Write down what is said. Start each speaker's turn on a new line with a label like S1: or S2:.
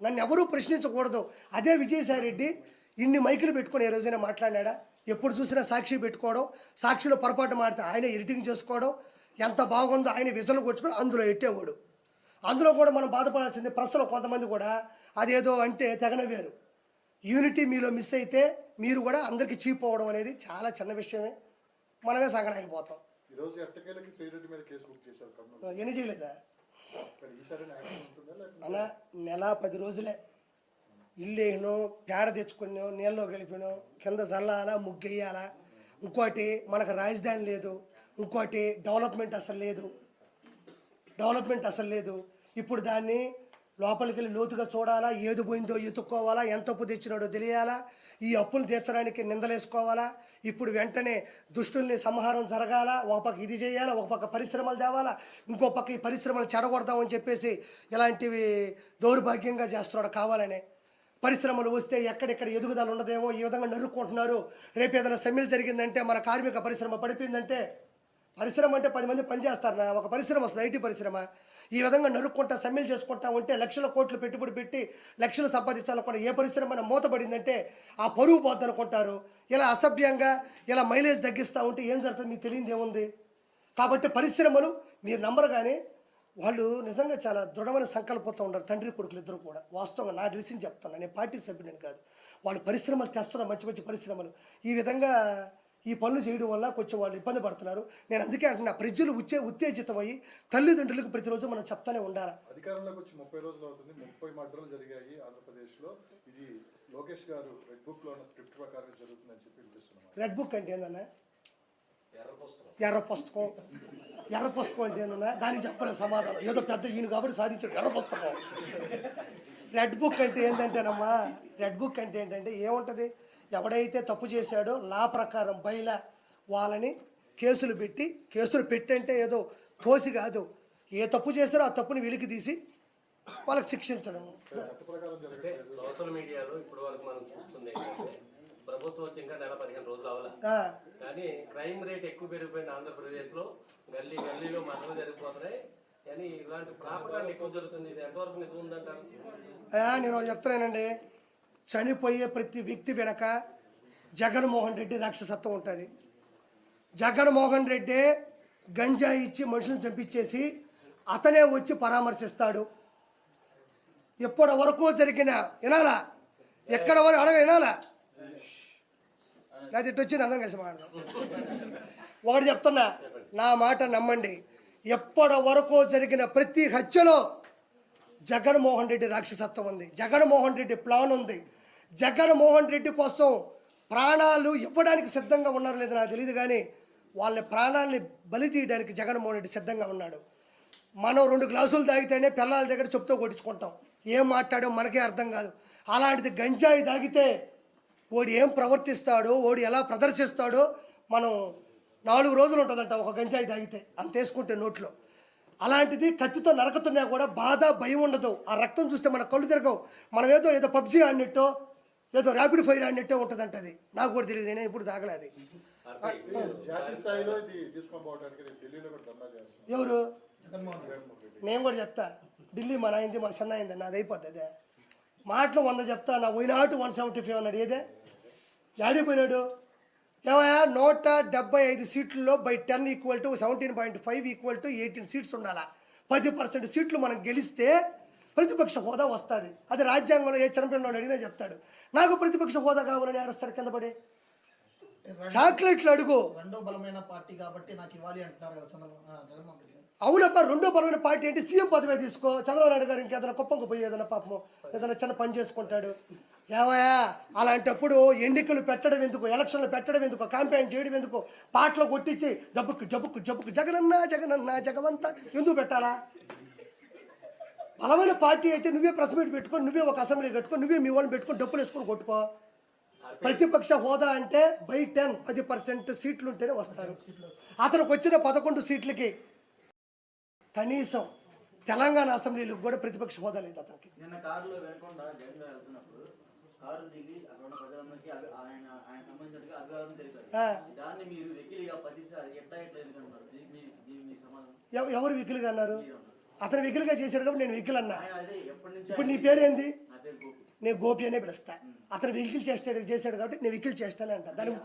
S1: నన్ను ఎవరూ ప్రశ్నించకూడదు. అదే విజయసాయి రెడ్డి ఇన్ని మైకులు పెట్టుకొని ఏ రోజైనా మాట్లాడాడా? ఎప్పుడు చూసినా సాక్షి పెట్టుకోవడం, సాక్షిలో పొరపాటు మాడితే ఆయన ఎడిటింగ్ చేసుకోవడం, ఎంత బాగుందో ఆయన విజలు కొట్టుకొని అందులో ఎట్టేవాడు. అందులో కూడా మనం బాధపడాల్సింది ప్రెస్లో కొంతమంది కూడా అదేదో అంటే తెగనవేరు. యూనిటీ మీలో మిస్ అయితే మీరు కూడా అందరికీ చీప్ అవ్వడం అనేది చాలా చిన్న విషయమే. మనమే సగనాగిపోతాం. ఎన్ని చేయలేదా అలా? నెల 10 రోజులే. ఇల్లు వేయను, పేడ తెచ్చుకున్నాం, నీళ్ళలో కలిపినాం, కింద చల్లాలా, ముగ్గెయ్యాలా. ఇంకోటి మనకు రాజధాని లేదు, ఇంకోటి డెవలప్మెంట్ అసలు లేదు. ఇప్పుడు దాన్ని లోపలికి వెళ్ళి లోతుగా చూడాలా, ఏది పోయిందో ఎత్తుక్కోవాలా, ఎంత అప్పు తెచ్చినాడో తెలియాలా, ఈ అప్పులు తీర్చడానికి నిందలేసుకోవాలా. ఇప్పుడు వెంటనే దుష్టుల్ని సంహారం జరగాల, ఒక పక్క ఇది చేయాలా, ఒక పక్క పరిశ్రమలు తేవాలా, ఇంకో పక్క ఈ పరిశ్రమలు చెడగొడతామని చెప్పేసి ఇలాంటివి దౌర్భాగ్యంగా చేస్తున్నాడు కావాలనే. పరిశ్రమలు వస్తే ఎక్కడెక్కడ ఎదుగుదల ఉండదేమో ఈ విధంగా నరుక్కుంటున్నారు. రేపు ఏదైనా సమ్మెలు జరిగిందంటే, మన కార్మిక పరిశ్రమ పడిపోయిందంటే, పరిశ్రమ అంటే 10 మంది పనిచేస్తారనా? ఒక పరిశ్రమ వస్తుంది, ఐటీ పరిశ్రమ. ఈ విధంగా నరుక్కుంటా సమ్మెలు చేసుకుంటా ఉంటే లక్షల కోట్లు పెట్టుబడి పెట్టి లక్షలు సంపాదించాలనుకున్న ఏ పరిశ్రమ మూతపడిందంటే ఆ పరువు పోద్ది అనుకుంటారు. ఇలా అసభ్యంగా ఇలా మైలేజ్ తగ్గిస్తూ ఉంటే ఏం జరుగుతుంది మీకు తెలియదు ఏముంది. కాబట్టి పరిశ్రమలు మీరు నమ్మరు, కానీ వాళ్ళు నిజంగా చాలా దృఢమైన సంకల్పంతో ఉండరు. తండ్రి కొడుకులు ఇద్దరు కూడా వాస్తవంగా నాకు తెలిసింది చెప్తాను, నేను పార్టీ సభ్యుడిని కాదు. వాళ్ళు పరిశ్రమలు తెస్తున్నారు, మంచి మంచి పరిశ్రమలు. ఈ విధంగా ఈ పనులు చేయడం వల్ల కొంచెం వాళ్ళు ఇబ్బంది పడుతున్నారు. నేను అందుకే అంటున్నా, ప్రజలు ఉత్తేజితమయ్యి తల్లిదండ్రులకు ప్రతిరోజు మనం చెప్తానే ఉండాలి.
S2: అధికారంలోకి వచ్చి 30 రోజులు అవుతుంది, 30 మర్డర్లు జరిగాయి ఆంధ్రప్రదేశ్లో. ఇది లోకేష్ గారు రెడ్ బుక్ లో ఉన్న స్క్రిప్ట్ ప్రకారం జరుగుతుందని చెప్పి వినిపిస్తున్నాం.
S1: రెడ్ బుక్ అంటే ఏందన్నా? ఎర్ర పుస్తకం అంటే ఏందన్నా? దానికి చెప్పలేదు సమాధానం. ఏదో పెద్ద ఈయన కాబట్టి సాధించాడు ఎర్ర పుస్తకం. రెడ్ బుక్ అంటే ఏంటంటేనమ్మా, రెడ్ బుక్ అంటే ఏంటంటే ఏముంటుంది, ఎవడైతే తప్పు చేశాడో లా ప్రకారం బయలా వాళ్ళని కేసులు పెట్టి అంటే ఏదో తోసి కాదు, ఏ తప్పు చేస్తారో ఆ తప్పుని వెలికి తీసి వాళ్ళకి శిక్షించడం.
S3: సోషల్ మీడియాలో ఇప్పుడు వరకు మనం చూస్తుంది ప్రభుత్వం వచ్చి ఇంకా నెల 15 రోజులు అవ్వాలి, కానీ క్రైమ్ రేట్ ఎక్కువ పెరిగిపోయింది ఆంధ్రప్రదేశ్లో. గల్లీలో మరణాలు జరిగిపోతున్నాయి, కానీ ఇలాంటి ప్రాపగాండ ఎక్కువ జరుగుతుంది. ఇది ఎంతవరకు నిజం ఉందంటారు?
S1: నేను చెప్తున్నానండి, చనిపోయే ప్రతి వ్యక్తి వెనక జగన్మోహన్ రెడ్డి రాక్షసత్వం ఉంటుంది. జగన్మోహన్ రెడ్డి గంజాయి ఇచ్చి మనుషులను చంపించేసి అతనే వచ్చి పరామర్శిస్తాడు. ఎప్పటి వరకు జరిగిన వినాలా, ఎక్కడ వరకు అడగ వినాలా, అది ఇటు వచ్చింది అందరం కలిసి మాట్లాడదాం. ఒకటి చెప్తున్నా, నా మాట నమ్మండి, ఎప్పటి వరకు జరిగిన ప్రతి హత్యలో జగన్మోహన్ రెడ్డి రాక్షసత్వం ఉంది, జగన్మోహన్ రెడ్డి ప్లాన్ ఉంది. జగన్మోహన్ రెడ్డి కోసం ప్రాణాలు ఇవ్వడానికి సిద్ధంగా ఉన్నారో లేదో నాకు తెలియదు, కానీ వాళ్ళ ప్రాణాలని బలి తీయడానికి జగన్మోహన్ రెడ్డి సిద్ధంగా ఉన్నాడు. మనం 2 గ్లాసులు తాగితేనే పిల్లల దగ్గర చెప్తూ కొట్టించుకుంటాం, ఏం మాట్లాడో మనకే అర్థం కాదు. అలాంటిది గంజాయి తాగితే ఓడి ఏం ప్రవర్తిస్తాడో, ఓడి ఎలా ప్రదర్శిస్తాడో మనం 4 రోజులు ఉంటుందంట ఒక గంజాయి తాగితే, అంత వేసుకుంటే నోట్లో. అలాంటిది కత్తితో నరకుతున్నా కూడా బాధ భయం ఉండదు. ఆ రక్తం చూస్తే మన కళ్ళు తిరగవు. మనం ఏదో పబ్జీ ఆడినట్టో ఏదో ర్యాపిడ్ ఫైర్ ఆడినట్టే ఉంటుందంట. అది నాకు కూడా తెలియదు, నేను ఇప్పుడు తాగలేదు. ఎవరు? నేను కూడా చెప్తా, ఢిల్లీ మన అయింది, మన చిన్న అయింది, నాది అయిపోద్ది. అదే మాటలు 100 చెప్తా, నా పోయినాటు 175 అన్నాడు. ఏదే యాడికి పోయినాడు? ఏమయ్యా 175 సీట్లలో by 10 equal to 17.5 equal to 18 seats ఉండాలా. 10% సీట్లు మనం గెలిస్తే ప్రతిపక్ష హోదా వస్తుంది. అది రాజ్యాంగంలో ఏ చంపిన అడిగినా చెప్తాడు. నాకు ప్రతిపక్ష హోదా కావాలని ఆడస్తాడు కింద పడి. చాక్లెట్లు అడుగు.
S4: రెండో బలమైన పార్టీ కాబట్టి నాకు ఇవ్వాలి అంటున్నారు కదా జగన్మోహన్ రెడ్డి.
S1: అవునప్ప, రెండో బలమైన పార్టీ అంటే సీఎం పదవి తీసుకో. చంద్రబాబు నాయుడు గారు ఇంకేదైనా కుప్పంకు పోయి ఏదైనా పాపము ఏదైనా చిన్న పని చేసుకుంటాడు. ఏమయ్యా అలాంటప్పుడు ఎన్నికలు పెట్టడం ఎందుకు, ఎలక్షన్లు పెట్టడం ఎందుకు, క్యాంపెయిన్ చేయడం ఎందుకు, పాటలు కొట్టించి జబ్బుకు జగనన్న జగమంతా ఎందుకు పెట్టాలా? బలమైన పార్టీ అయితే నువ్వే ప్రెస్ మీట్ పెట్టుకొని, నువ్వే ఒక అసెంబ్లీ కట్టుకొని, నువ్వే మీ వాళ్ళని పెట్టుకొని డబ్బులు వేసుకొని కొట్టుకో. ప్రతిపక్ష హోదా అంటే బై 10% సీట్లు ఉంటేనే వస్తారు. అతనికి వచ్చిన 11 సీట్లకి కనీసం తెలంగాణ అసెంబ్లీలకు కూడా ప్రతిపక్ష హోదా లేదు అతనికి. ఎవరు వికిలిగా అన్నారు? అతను వికిలిగా చేశాడు కాబట్టి నేను వికిల్ అన్నా. ఇప్పుడు నీ పేరేంది? నేను గోపి అనే పిలుస్తా. అతను వెహికల్ చేస్తాడు కాబట్టి నేను వెహికల్ చేస్తానే అంట. దానికి